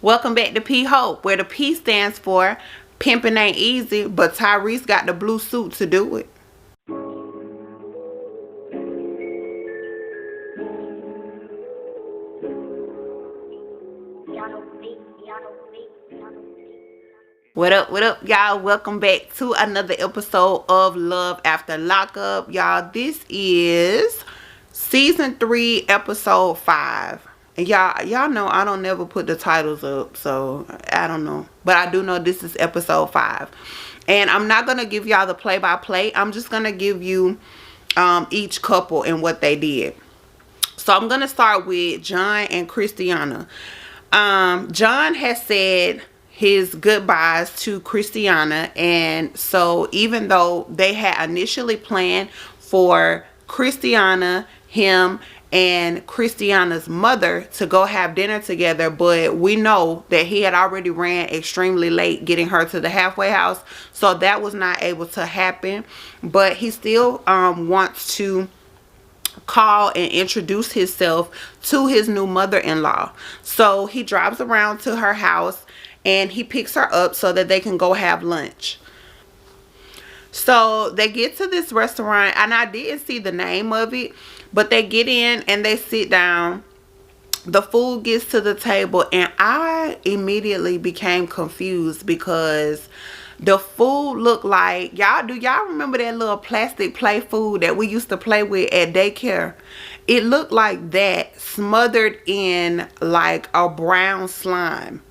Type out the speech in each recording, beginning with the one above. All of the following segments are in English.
Welcome back to P Hope, where the P stands for Pimping Ain't Easy, but Tyrese got the blue suit to do it. What up, y'all? Welcome back to another episode of Love After Lockup. Y'all, this is season 3, episode 5. And y'all know I don't never put the titles up, so I don't know. But I do know this is episode 5. And I'm not gonna give y'all the play-by-play. I'm just gonna give you each couple and what they did. So I'm gonna start with John and Christiana. John has said his goodbyes to Christiana, and so even though they had initially planned for Christiana, him, and Christiana's mother to go have dinner together, but we know that he had already ran extremely late getting her to the halfway house, so that was not able to happen. But he still wants to call and introduce himself to his new mother-in-law. So he drives around to her house and he picks her up so that they can go have lunch. So they get to this restaurant, and I didn't see the name of it, but they get in and they sit down. The food gets to the table, and I immediately became confused because the food looked like, do y'all remember that little plastic play food that we used to play with at daycare? It looked like that, smothered in like a brown slime.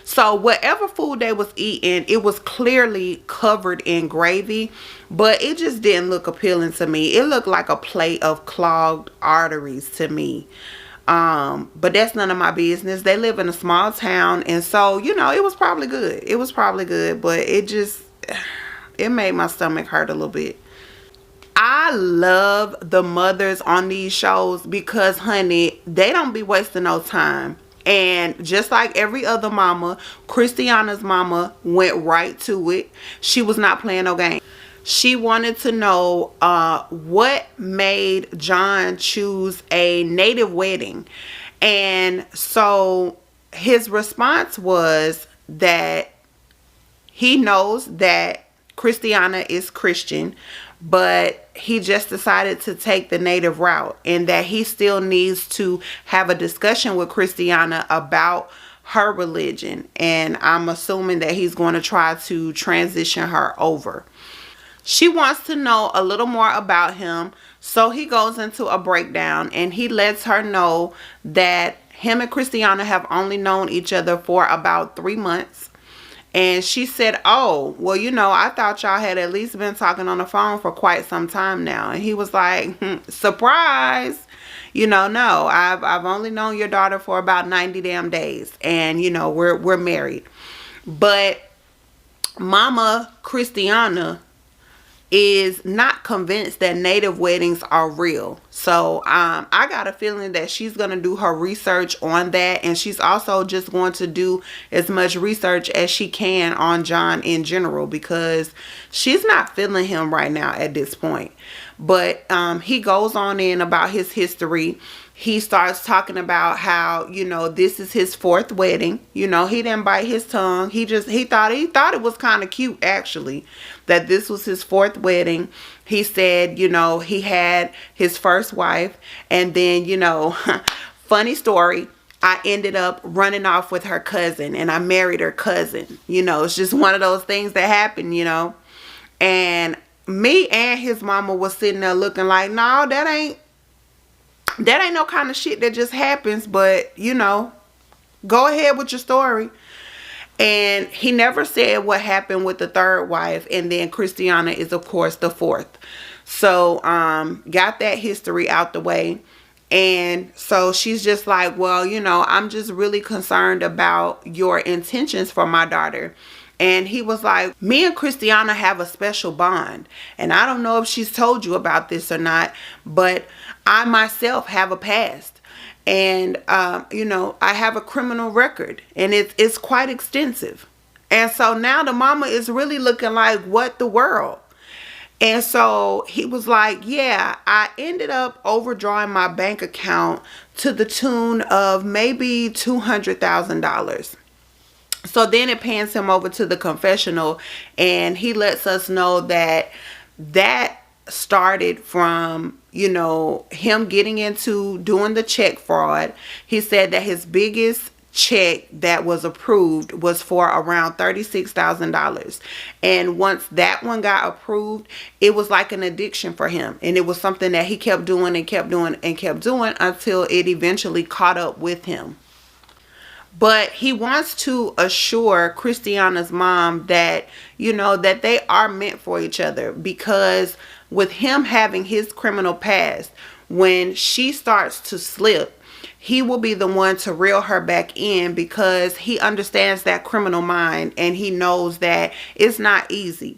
So whatever food they was eating, it was clearly covered in gravy, but it just didn't look appealing to me. It looked like a plate of clogged arteries to me. But that's none of my business. They live in a small town, and so, it was probably good. It was probably good, but it made my stomach hurt a little bit. I love the mothers on these shows because, honey, they don't be wasting no time. And just like every other mama, Christiana's mama went right to it. She was not playing no game. She wanted to know what made John choose a native wedding. And so his response was that he knows that Christiana is Christian, but he just decided to take the native route, and that he still needs to have a discussion with Christiana about her religion. And I'm assuming that he's going to try to transition her over. She wants to know a little more about him, so he goes into a breakdown and he lets her know that him and Christiana have only known each other for about 3 months. And she said, oh, well, I thought y'all had at least been talking on the phone for quite some time now. And he was like, surprise. No, I've only known your daughter for about 90 damn days. And, we're married. But Mama Christiana is not convinced that native weddings are real. So I got a feeling that she's going to do her research on that, and she's also just going to do as much research as she can on John in general, because she's not feeling him right now at this point. But he goes on in about his history. He starts talking about how, this is his 4th wedding. He didn't bite his tongue. He thought it was kind of cute, actually, that this was his 4th wedding. He said, he had his first wife, and then, funny story, I ended up running off with her cousin, and I married her cousin. It's just one of those things that happen, and me and his mama was sitting there looking like, no, that ain't no kind of shit that just happens, but go ahead with your story. And he never said what happened with the 3rd wife, and then Christiana is of course the 4th. So got that history out the way. And so she's just like, well, I'm just really concerned about your intentions for my daughter. And he was like, me and Christiana have a special bond. And I don't know if she's told you about this or not, but I myself have a past. And, I have a criminal record, and it's quite extensive. And so now the mama is really looking like, what the world? And so he was like, yeah, I ended up overdrawing my bank account to the tune of maybe $200,000. So then it pans him over to the confessional, and he lets us know that that started from, him getting into doing the check fraud. He said that his biggest check that was approved was for around $36,000. And once that one got approved, it was like an addiction for him. And it was something that he kept doing and kept doing and kept doing until it eventually caught up with him. But he wants to assure Christiana's mom that, that they are meant for each other, because with him having his criminal past, when she starts to slip, he will be the one to reel her back in, because he understands that criminal mind and he knows that it's not easy.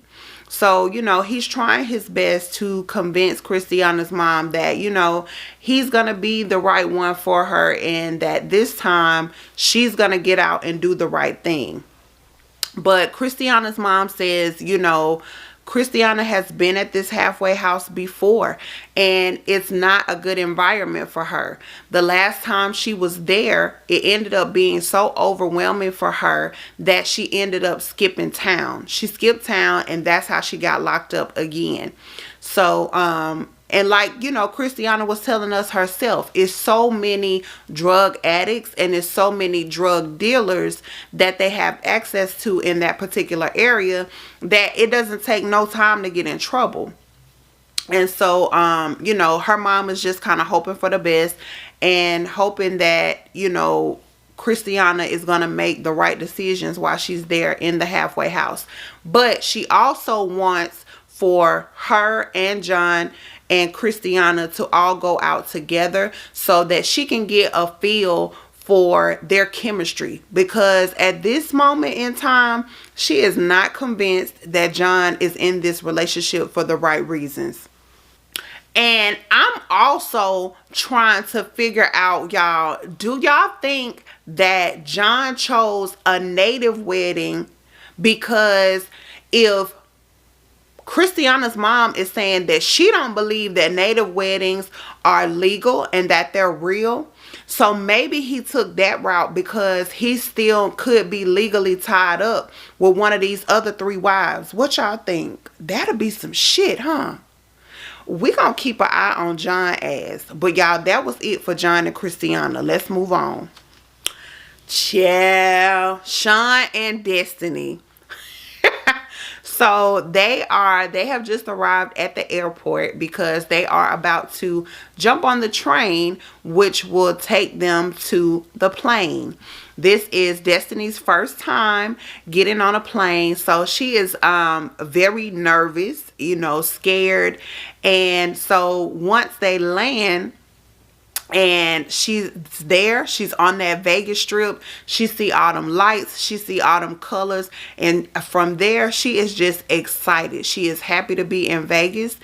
So, he's trying his best to convince Christiana's mom that, he's going to be the right one for her, and that this time she's going to get out and do the right thing. But Christiana's mom says, Christiana has been at this halfway house before, and it's not a good environment for her. The last time she was there, it ended up being so overwhelming for her that she ended up skipping town. She skipped town, and that's how she got locked up again. So, and like, Christiana was telling us herself, it's so many drug addicts and it's so many drug dealers that they have access to in that particular area, that it doesn't take no time to get in trouble. And so, her mom is just kind of hoping for the best, and hoping that, Christiana is going to make the right decisions while she's there in the halfway house. But she also wants for her and John and Christiana to all go out together, so that she can get a feel for their chemistry, because at this moment in time, she is not convinced that John is in this relationship for the right reasons. And I'm also trying to figure out, y'all, do y'all think that John chose a native wedding? Because if Christiana's mom is saying that she don't believe that native weddings are legal and that they're real, so maybe he took that route because he still could be legally tied up with one of these other 3 wives. What y'all think? That'll be some shit, huh? We gonna keep an eye on John ass. But y'all, that was it for John and Christiana. Let's move on. Ciao. Sean and Destiny. So they have just arrived at the airport, because they are about to jump on the train, which will take them to the plane. This is Destiny's first time getting on a plane. So she is very nervous, scared. And so once they land, and she's there, she's on that Vegas strip, she see all them lights, she see all them colors, and from there she is just excited. She is happy to be in Vegas.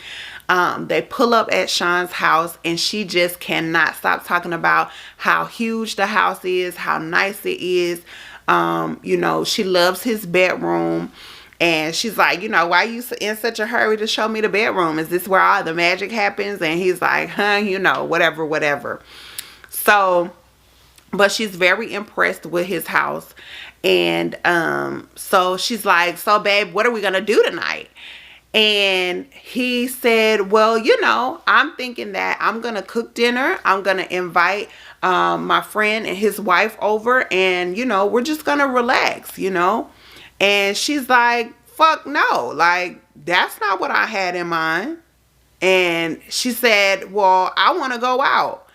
They pull up at Sean's house, and she just cannot stop talking about how huge the house is, how nice it is. She loves his bedroom. And she's like, why are you in such a hurry to show me the bedroom? Is this where all the magic happens? And he's like, whatever. So, but she's very impressed with his house. And so she's like, so babe, what are we going to do tonight? And he said, well, I'm thinking that I'm going to cook dinner. I'm going to invite my friend and his wife over, and, we're just going to relax, And she's like, fuck no, like, that's not what I had in mind. And she said, well, I want to go out.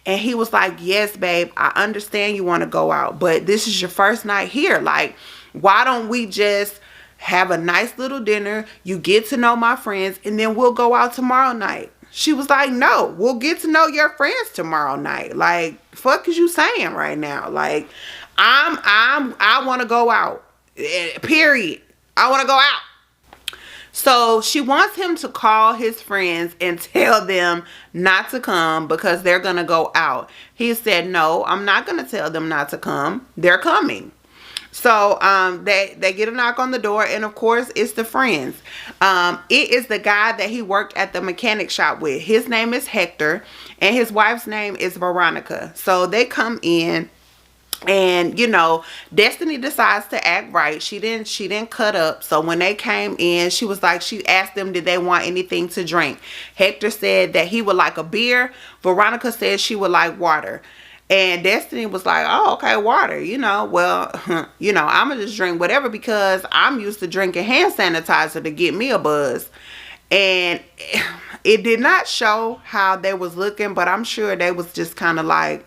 And he was like, yes, babe, I understand you want to go out, but this is your first night here. Like, why don't we just have a nice little dinner? You get to know my friends, and then we'll go out tomorrow night. She was like, no, we'll get to know your friends tomorrow night. Like, fuck is you saying right now? Like, I want to go out. Period. I want to go out. So she wants him to call his friends and tell them not to come because they're going to go out. He said, no, I'm not going to tell them not to come. They're coming. So they get a knock on the door, and of course it's the friends. It is the guy that he worked at the mechanic shop with. His name is Hector, and his wife's name is Veronica. So they come in, and Destiny decides to act right. She didn't cut up. So when they came in, she was like, she asked them, did they want anything to drink? Hector said that he would like a beer. Veronica said she would like water. And Destiny was like, oh, okay, water. Well, I'm gonna just drink whatever, because I'm used to drinking hand sanitizer to get me a buzz. And it did not show how they was looking, but I'm sure they was just kind of like,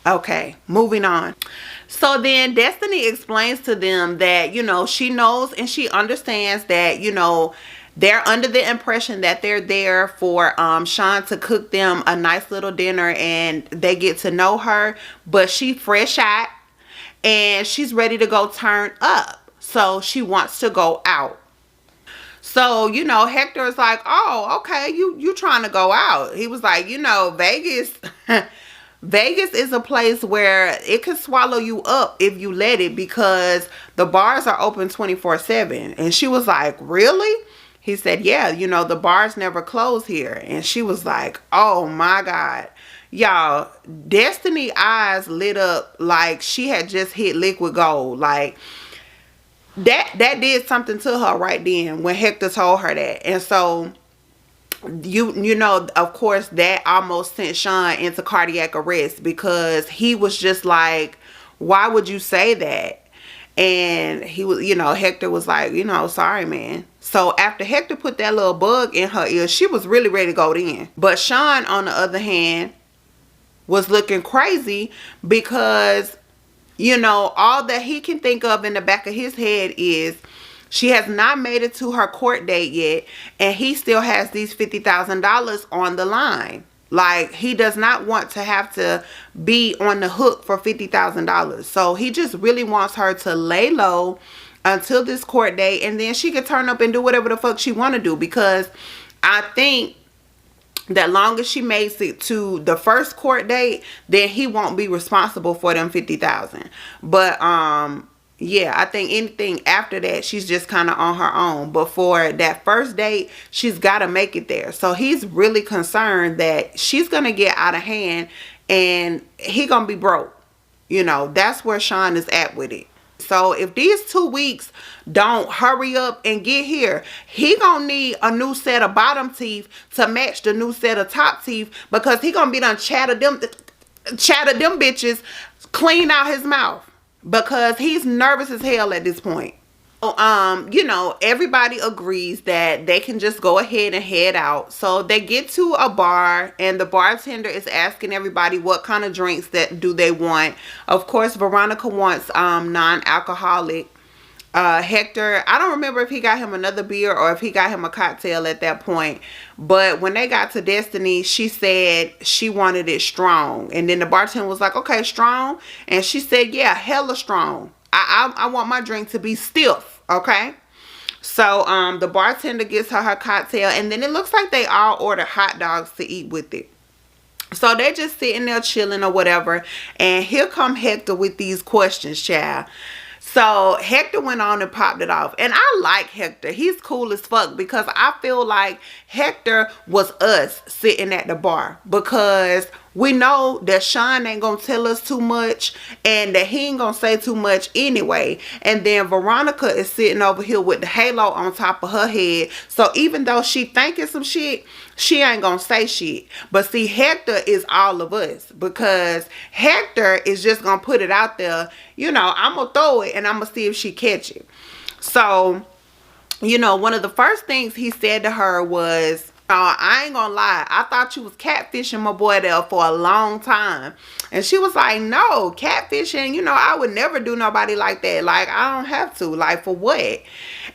okay, moving on. So then Destiny explains to them that, she knows and she understands that, they're under the impression that they're there for Sean to cook them a nice little dinner, and they get to know her, but she fresh out and she's ready to go turn up. So she wants to go out. So, Hector is like, oh, okay, you trying to go out. He was like, Vegas, Vegas is a place where it could swallow you up if you let it, because the bars are open 24/7. And she was like, really? He said, yeah, the bars never close here. And she was like, oh my God. Y'all, Destiny eyes lit up like she had just hit liquid gold. Like, that did something to her right then when Hector told her that. And so of course, that almost sent Sean into cardiac arrest, because he was just like, why would you say that? And he was, Hector was like, sorry, man. So after Hector put that little bug in her ear, she was really ready to go in. But Sean, on the other hand, was looking crazy, because all that he can think of in the back of his head is, she has not made it to her court date yet, and he still has these $50,000 on the line. Like, he does not want to have to be on the hook for $50,000. So he just really wants her to lay low until this court date, and then she can turn up and do whatever the fuck she want to do, because I think that long as she makes it to the first court date, then he won't be responsible for them $50,000. But yeah, I think anything after that, she's just kind of on her own. But for that first date, she's got to make it there. So he's really concerned that she's going to get out of hand and he going to be broke. That's where Sean is at with it. So if these 2 weeks don't hurry up and get here, he gonna need a new set of bottom teeth to match the new set of top teeth, because he gonna be done chatted them bitches clean out his mouth, because he's nervous as hell at this point. So, everybody agrees that they can just go ahead and head out. So they get to a bar, and the bartender is asking everybody what kind of drinks that do they want. Of course, Veronica wants non-alcoholic. Hector, I don't remember if he got him another beer or if he got him a cocktail at that point. But when they got to Destiny, she said she wanted it strong. And then the bartender was like, okay, strong? And she said, yeah, hella strong. I want my drink to be stiff, okay? So the bartender gets her cocktail, and then it looks like they all ordered hot dogs to eat with it. So they're just sitting there chilling or whatever, and here come Hector with these questions, child. So Hector went on and popped it off. And I like Hector. He's cool as fuck, because I feel like Hector was us sitting at the bar, because we know that Sean ain't gonna tell us too much, and that he ain't gonna say too much anyway. And then Veronica is sitting over here with the halo on top of her head. So even though she thinking some shit, she ain't gonna say shit. But see, Hector is all of us, because Hector is just gonna put it out there. I'm gonna throw it and I'm gonna see if she catch it. So, one of the first things he said to her was, I ain't gonna lie, I thought you was catfishing my boy there for a long time. And she was like, no, catfishing, I would never do nobody like that. Like, I don't have to. Like, for what?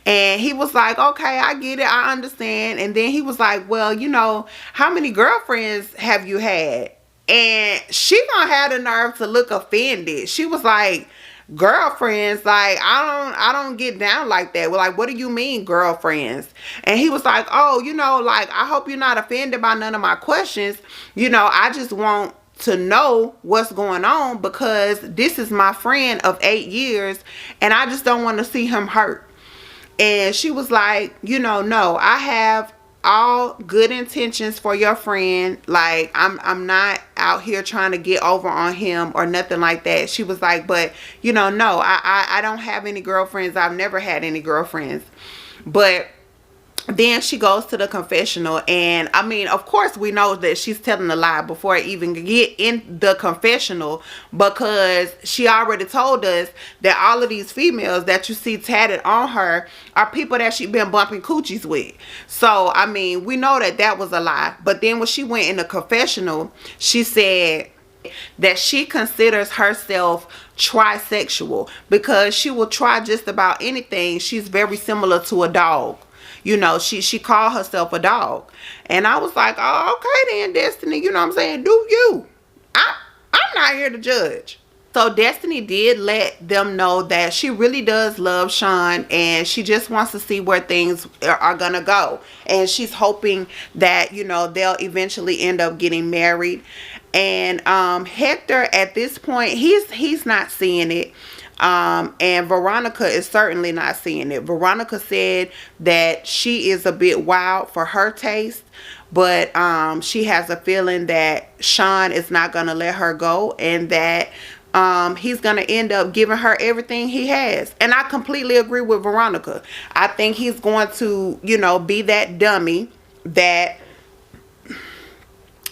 And he was like, okay, I get it, I understand. And then he was like, well, how many girlfriends have you had? And she gonna have the nerve to look offended. She was like, girlfriends, like, I don't get down like that. Well, like, what do you mean girlfriends? And he was like, oh, like, I hope you're not offended by none of my questions. I just want to know what's going on, because this is my friend of 8 years and I just don't want to see him hurt. And she was like, no, I have all good intentions for your friend. Like, I'm not out here trying to get over on him or nothing like that. She was like, but no, I don't have any girlfriends. I've never had any girlfriends. But then she goes to the confessional, and I mean, of course we know that she's telling a lie before I even get in the confessional, because she already told us that all of these females that you see tatted on her are people that she been bumping coochies with. So I mean, we know that that was a lie. But then when she went in the confessional, she said that she considers herself trisexual because she will try just about anything. She's very similar to a dog. She called herself a dog. And I was like, oh, okay then, Destiny. You know what I'm saying? Do you. I'm not here to judge. So Destiny did let them know that she really does love Sean, and she just wants to see where things are going to go. And she's hoping that, they'll eventually end up getting married. And Hector, at this point, he's not seeing it. And Veronica is certainly not seeing it. Veronica said that she is a bit wild for her taste, but she has a feeling that Sean is not going to let her go, and that he's going to end up giving her everything he has. And I completely agree with Veronica. I think he's going to, be that dummy that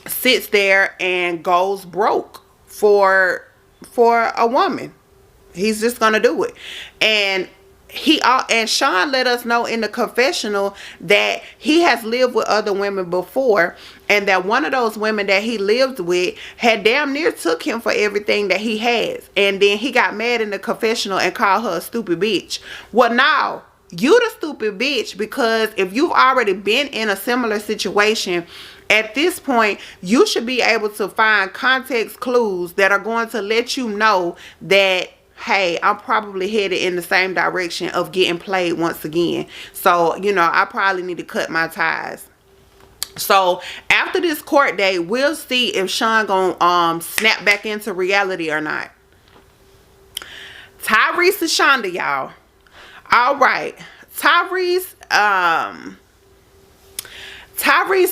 sits there and goes broke for a woman. He's just gonna do it. And Sean let us know in the confessional that he has lived with other women before, and that one of those women that he lived with had damn near took him for everything that he has. And then he got mad in the confessional and called her a stupid bitch. Well, now you the stupid bitch, because if you've already been in a similar situation, at this point you should be able to find context clues that are going to let you know that, hey, I'm probably headed in the same direction of getting played once again. So, I probably need to cut my ties. So after this court date, we'll see if Sean gonna snap back into reality or not. Tyrese and Shonda, y'all. All right. Tyrese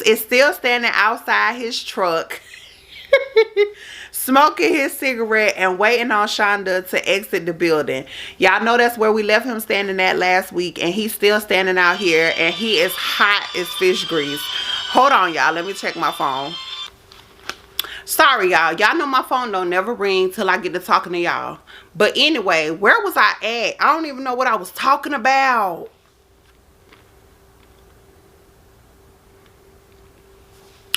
is still standing outside his truck smoking his cigarette and waiting on Shonda to exit the building. Y'all know that's where we left him standing at last week, and he's still standing out here, and he is hot as fish grease. Hold on, y'all. Let me check my phone. Sorry, y'all. Y'all know my phone don't never ring till I get to talking to y'all. But anyway, where was I at? I don't even know what I was talking about.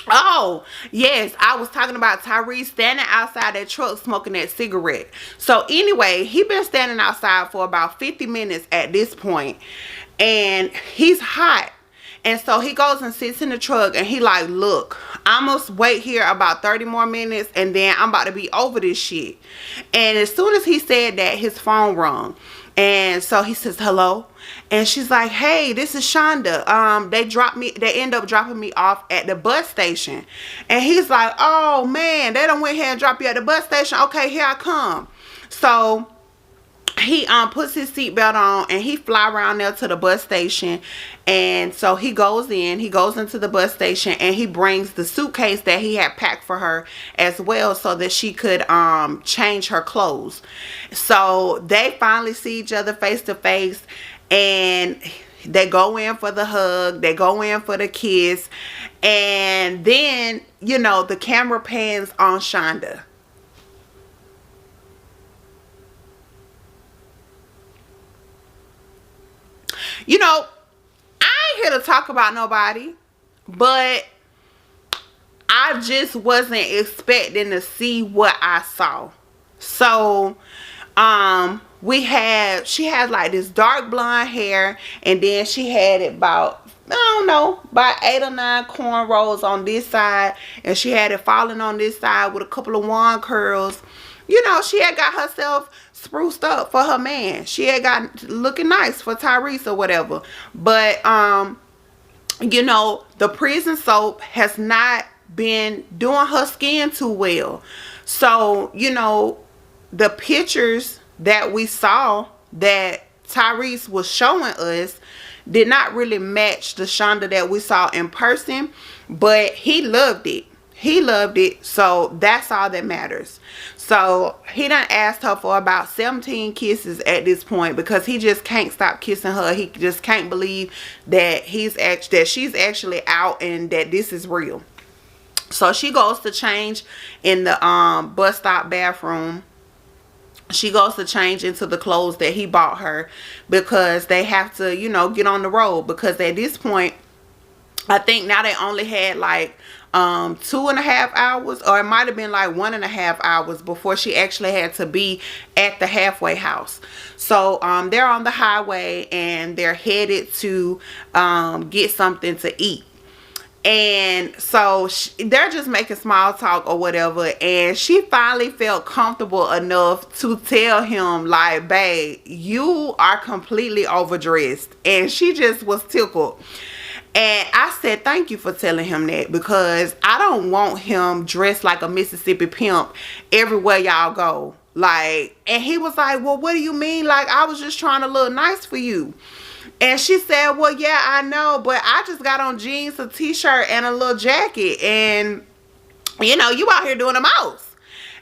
Oh, yes, I was talking about Tyrese standing outside that truck smoking that cigarette. So anyway, he been standing outside for about 50 minutes at this point, and he's hot. And so he goes and sits in the truck, and he like, look, I must wait here about 30 more minutes, and then I'm about to be over this shit. And as soon as he said that, his phone rung. And so he says, hello. And she's like, hey, this is Shonda. They end up dropping me off at the bus station. And he's like, oh man, they done went here and dropped you at the bus station. Okay, here I come. So he puts his seatbelt on, and he fly around there to the bus station. And so he goes into the bus station, and he brings the suitcase that he had packed for her as well, so that she could change her clothes. So they finally see each other face to face, and they go in for the hug, they go in for the kiss, and then the camera pans on Shonda. I ain't here to talk about nobody, but I just wasn't expecting to see what I saw. So, she had like this dark blonde hair, and then she had it about 8 or 9 cornrows on this side, and she had it falling on this side with a couple of wand curls. She had got herself spruced up for her man. She had got looking nice for Tyrese or whatever. But the prison soap has not been doing her skin too well. So, the pictures that we saw that Tyrese was showing us did not really match the Shonda that we saw in person, but he loved it. He loved it, so that's all that matters. So he done asked her for about 17 kisses at this point, because he just can't stop kissing her. He just can't believe that she's actually out and that this is real. So she goes to change in the bus stop bathroom. She goes to change into the clothes that he bought her, because they have to, get on the road, because at this point, I think now they only had like 2.5 hours, or it might have been like 1.5 hours before she actually had to be at the halfway house. So they're on the highway and they're headed to get something to eat. And so they're just making small talk or whatever, and she finally felt comfortable enough to tell him, like, babe, you are completely overdressed. And she just was tickled. And I said, thank you for telling him that, because I don't want him dressed like a Mississippi pimp everywhere y'all go. Like, and he was like, well, what do you mean? Like, I was just trying to look nice for you. And she said, well, yeah, I know, but I just got on jeans, a t-shirt, and a little jacket. And, you out here doing the most.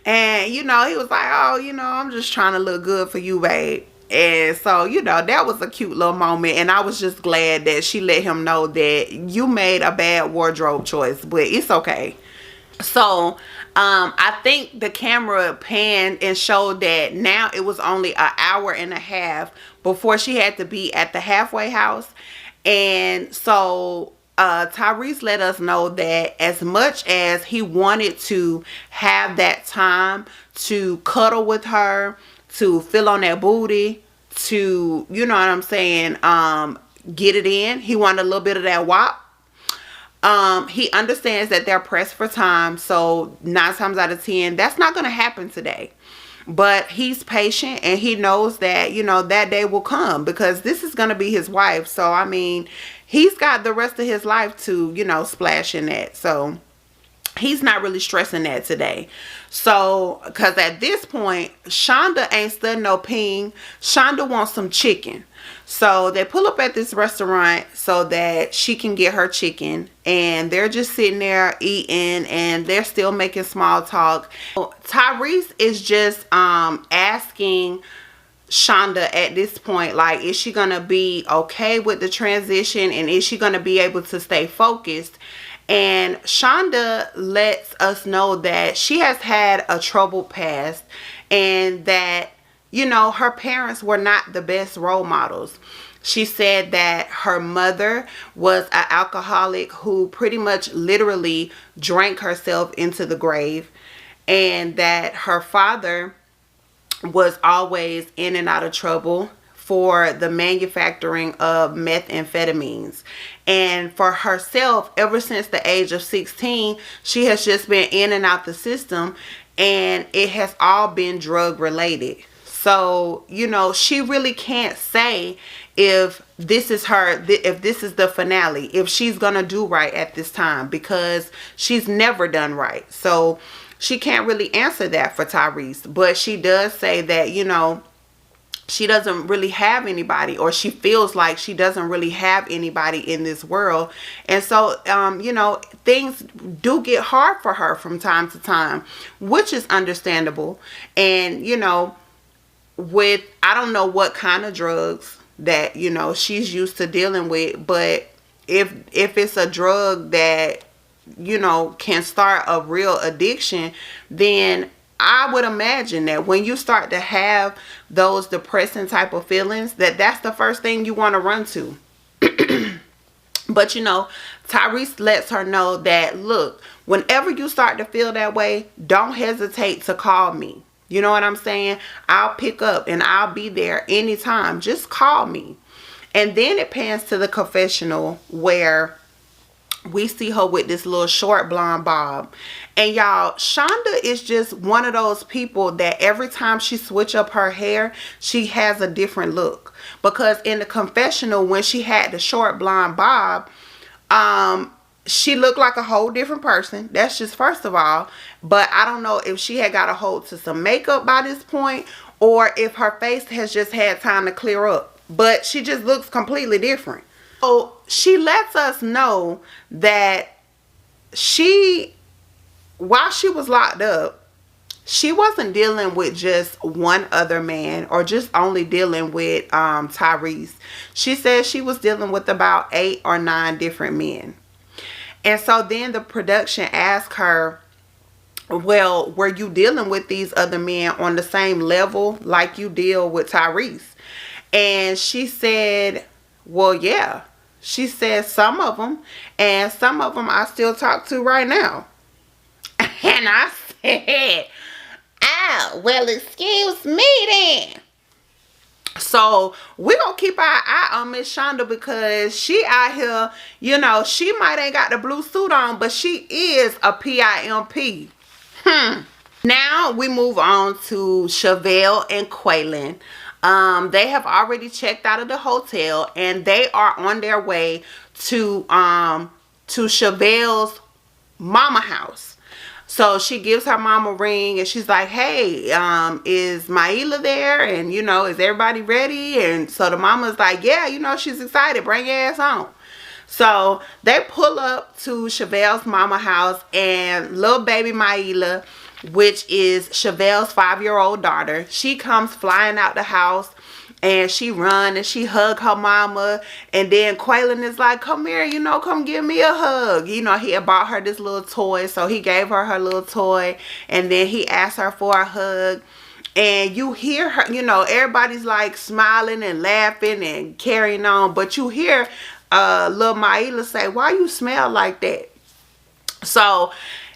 And, he was like, oh, I'm just trying to look good for you, babe. And so, that was a cute little moment. And I was just glad that she let him know that you made a bad wardrobe choice, but it's okay. So, I think the camera panned and showed that now it was only an hour and a half before she had to be at the halfway house. And so Tyrese let us know that as much as he wanted to have that time to cuddle with her, to feel on that booty, to, you know what I'm saying, get it in, he wanted a little bit of that wop. He understands that they're pressed for time, so 9 times out of 10, that's not going to happen today. But he's patient, and he knows that, that day will come, because this is going to be his wife. So, I mean, he's got the rest of his life to, splash in that. So, he's not really stressing that today. So, because at this point, Shonda ain't studying no ping. Shonda wants some chicken. So they pull up at this restaurant so that she can get her chicken, and they're just sitting there eating, and they're still making small talk. Tyrese is just asking Shonda at this point, like, is she gonna be okay with the transition, and is she gonna be able to stay focused? And Shonda lets us know that she has had a troubled past, and that her parents were not the best role models. She said that her mother was an alcoholic who pretty much literally drank herself into the grave, and that her father was always in and out of trouble for the manufacturing of methamphetamines. And for herself, ever since the age of 16, she has just been in and out the system, and it has all been drug related. So, she really can't say if this is if this is the finale, if she's going to do right at this time, because she's never done right. So she can't really answer that for Tyrese. But she does say that, she doesn't really have anybody, or she feels like she doesn't really have anybody in this world. And so, things do get hard for her from time to time, which is understandable. And, with, I don't know what kind of drugs that, she's used to dealing with, but if it's a drug that, can start a real addiction, then I would imagine that when you start to have those depressing type of feelings, that's the first thing you want to run to. But, Tyrese lets her know that, look, whenever you start to feel that way, don't hesitate to call me. You know what I'm saying? I'll pick up and I'll be there anytime. Just call me. And then it pans to the confessional, where we see her with this little short blonde bob. And y'all, Shonda is just one of those people that every time she switch up her hair, she has a different look. Because in the confessional, when she had the short blonde bob, she looked like a whole different person. That's just first of all. But I don't know if she had got a hold to some makeup by this point, or if her face has just had time to clear up. But she just looks completely different. So she lets us know that while she was locked up, she wasn't dealing with just one other man, or just only dealing with Tyrese. She said she was dealing with about 8 or 9 different men. And so then the production asked her, well, were you dealing with these other men on the same level like you deal with Tyrese? And she said, well, yeah. She said some of them, and some of them I still talk to right now. And I said, oh, well, excuse me then. So we're gonna keep our eye on Miss Shonda, because she out here, you know, she might ain't got the blue suit on, but she is a PIMP. Now we move on to Chevelle and Quaylon. They have already checked out of the hotel, and they are on their way to Chevelle's mama house. So she gives her mom a ring, and she's like, hey, is Maila there? And, you know, is everybody ready? And so the mama's like, yeah, you know, she's excited. Bring your ass on. So they pull up to Chevelle's mama house, and little baby Maila, which is Chevelle's 5-year-old daughter, she comes flying out the house. And she run and she hug her mama. And then Quaylon is like, come here, you know, come give me a hug. You know, he had bought her this little toy. So he gave her her little toy. And then he asked her for a hug. And you hear her, you know, everybody's like smiling and laughing and carrying on. But you hear little Maila say, why you smell like that? So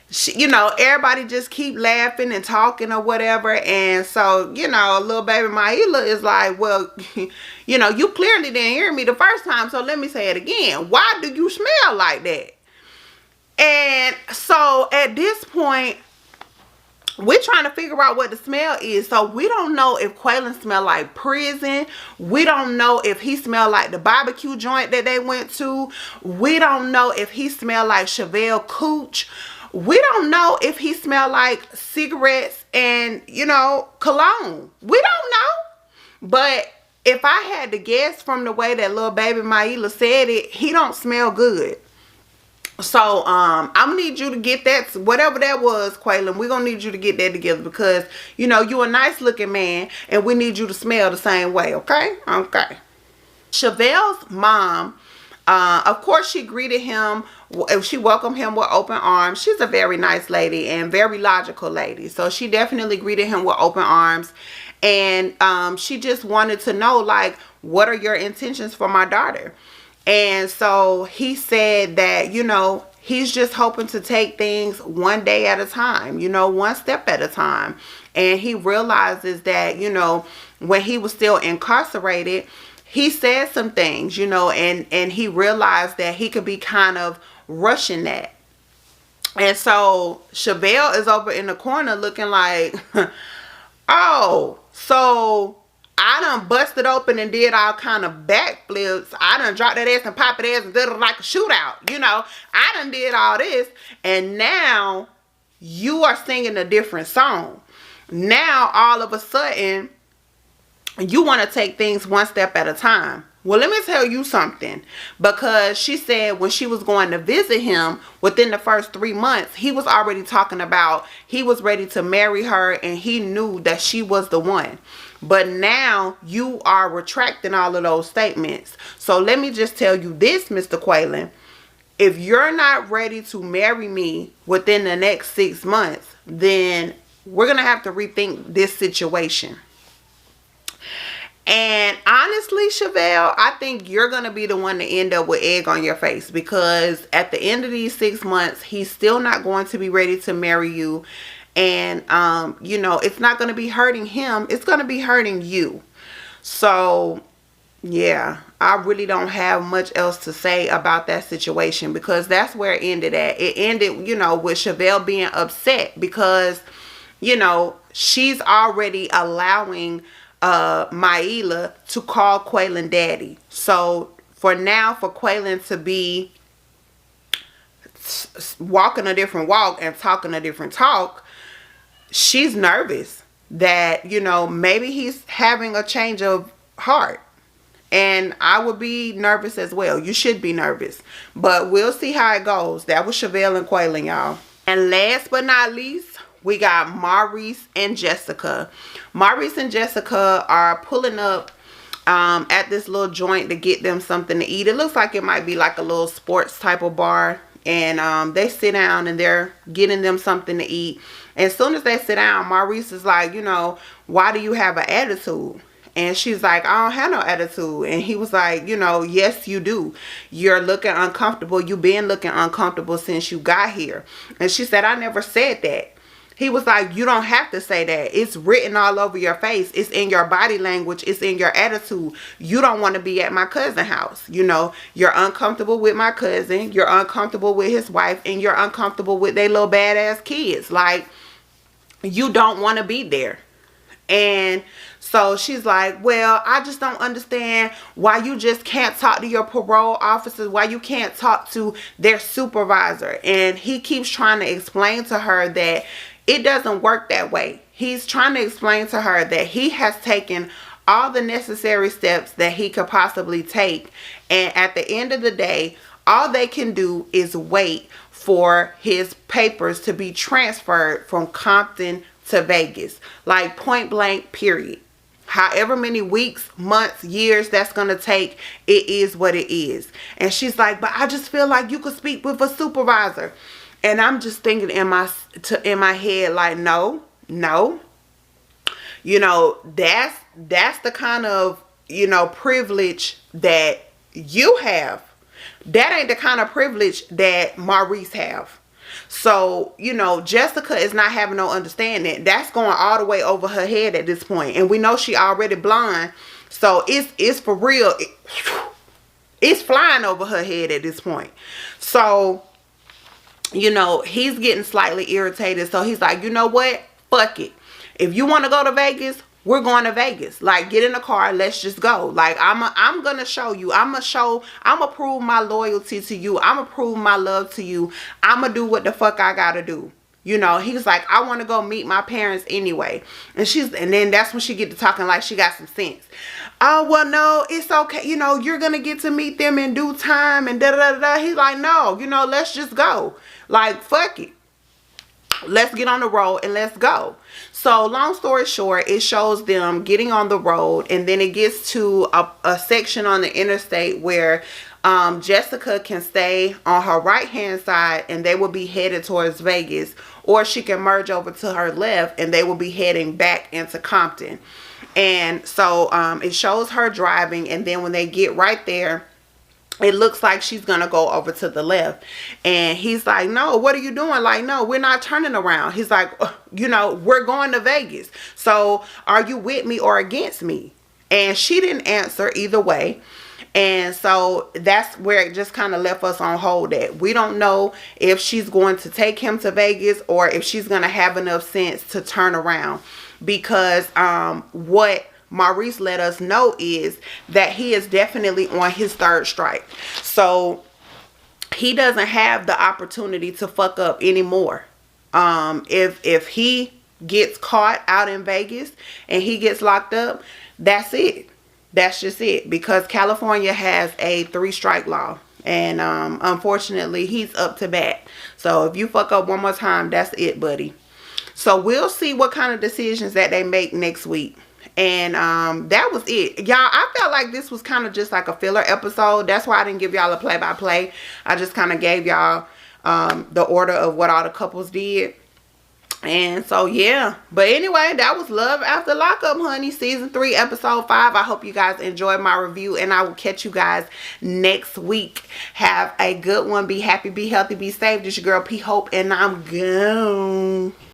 she, you know, everybody just keep laughing and talking or whatever. And so, you know, little baby Maila is like, well, you know, you clearly didn't hear me the first time, so let me say it again. Why do you smell like that? And so at this point, we're trying to figure out what the smell is. So we don't know if Quaylon smelled like prison. We don't know if he smelled like the barbecue joint that they went to. We don't know if he smelled like Chevelle cooch. We don't know if he smelled like cigarettes and, you know, cologne. We don't know. But if I had to guess from the way that little baby Maila said it, he don't smell good. So I'm gonna need you to get that, whatever that was, Quaylon. We're gonna need you to get that together, because, you know, you're a nice looking man and we need you to smell the same way. Okay. Chevelle's mom, of course, she greeted him. She welcomed him with open arms. She's a very nice lady and very logical lady. So she definitely greeted him with open arms. And she just wanted to know, like, what are your intentions for my daughter? And so he said that, you know, he's just hoping to take things one day at a time, you know, one step at a time. And he realizes that, you know, when he was still incarcerated, he said some things, you know, and he realized that he could be kind of rushing that. And so Chevelle is over in the corner looking like, oh, so I done busted open and did all kind of backflips. I done dropped that ass and popped that ass and did it like a shootout. You know, I done did all this. And now you are singing a different song. Now, all of a sudden, you want to take things one step at a time. Well, let me tell you something, because she said when she was going to visit him within the first 3 months, he was already talking about he was ready to marry her and he knew that she was the one. But now you are retracting all of those statements. So let me just tell you this, Mr. Quaylon. If you're not ready to marry me within the next 6 months, then we're going to have to rethink this situation. And honestly, Chevelle, I think you're going to be the one to end up with egg on your face, because at the end of these 6 months, he's still not going to be ready to marry you. And, you know, it's not going to be hurting him. It's going to be hurting you. So, yeah, I really don't have much else to say about that situation, because that's where it ended at. It ended, you know, with Chevelle being upset because, you know, she's already allowing Maila to call Quaylon daddy. So for now, for Quaylon to be walking a different walk and talking a different talk, she's nervous that, you know, maybe he's having a change of heart. And I would be nervous as well. You should be nervous. But we'll see how it goes. That was Chevelle and Quaylon, y'all. And last but not least, we got Maurice and Jessica. Maurice and Jessica are pulling up at this little joint to get them something to eat. It looks like it might be like a little sports type of bar. And they sit down and they're getting them something to eat. As soon as they sit down, Maurice is like, you know, why do you have an attitude? And she's like, I don't have no attitude. And he was like, you know, yes, you do. You're looking uncomfortable. You've been looking uncomfortable since you got here. And she said, I never said that. He was like, you don't have to say that. It's written all over your face. It's in your body language. It's in your attitude. You don't want to be at my cousin's house. You know, you're uncomfortable with my cousin. You're uncomfortable with his wife. And you're uncomfortable with their little badass kids. Like, you don't want to be there. And so she's like, well, I just don't understand why you just can't talk to your parole officers, why you can't talk to their supervisor. And he keeps trying to explain to her that it doesn't work that way. He's trying to explain to her that he has taken all the necessary steps that he could possibly take. And at the end of the day, all they can do is wait for his papers to be transferred from Compton to Vegas. Like, point blank, period. However many weeks, months, years that's going to take, it is what it is. And she's like, but I just feel like you could speak with a supervisor. And I'm just thinking in my head, like, no. You know, that's the kind of, you know, privilege that you have. That ain't the kind of privilege that Maurice have. So, you know, Jessica is not having no understanding. That's going all the way over her head at this point. And we know she already blind. So it's for real. It's flying over her head at this point. So, you know, he's getting slightly irritated. So he's like, you know what? Fuck it. If you want to go to Vegas, we're going to Vegas. Like, get in the car. Let's just go. Like, I'm going to show you. I'm going to prove my loyalty to you. I'm going to prove my love to you. I'm going to do what the fuck I got to do. You know, he's like, I want to go meet my parents anyway. And then that's when she get to talking like she got some sense. Oh, well, no, it's okay. You know, you're going to get to meet them in due time and da-da-da-da. He's like, no, you know, let's just go. Like, fuck it. Let's get on the road and let's go. So long story short, it shows them getting on the road, and then it gets to a section on the interstate where Jessica can stay on her right hand side and they will be headed towards Vegas, or she can merge over to her left and they will be heading back into Compton. And so it shows her driving, and then when they get right there, it looks like she's going to go over to the left. And he's like, no, what are you doing? Like, no, we're not turning around. He's like, you know, we're going to Vegas. So are you with me or against me? And she didn't answer either way. And so that's where it just kind of left us on hold at. We don't know if she's going to take him to Vegas or if she's going to have enough sense to turn around. Because what Maurice let us know is that he is definitely on his third strike. So he doesn't have the opportunity to fuck up anymore. If he gets caught out in Vegas and he gets locked up, that's it. That's just it. Because California has a 3-strike law. And unfortunately, he's up to bat. So if you fuck up one more time, that's it, buddy. So we'll see what kind of decisions that they make next week. And that was it, y'all. I felt like this was kind of just like a filler episode. That's why I didn't give y'all a play-by-play. I just kind of gave y'all the order of what all the couples did. And so yeah, but anyway, that was Love After Lockup, honey, season 3 episode 5. I hope you guys enjoyed my review, and I will catch you guys next week. Have a good one. Be happy, be healthy, be safe. This your girl P Hope, and I'm gone.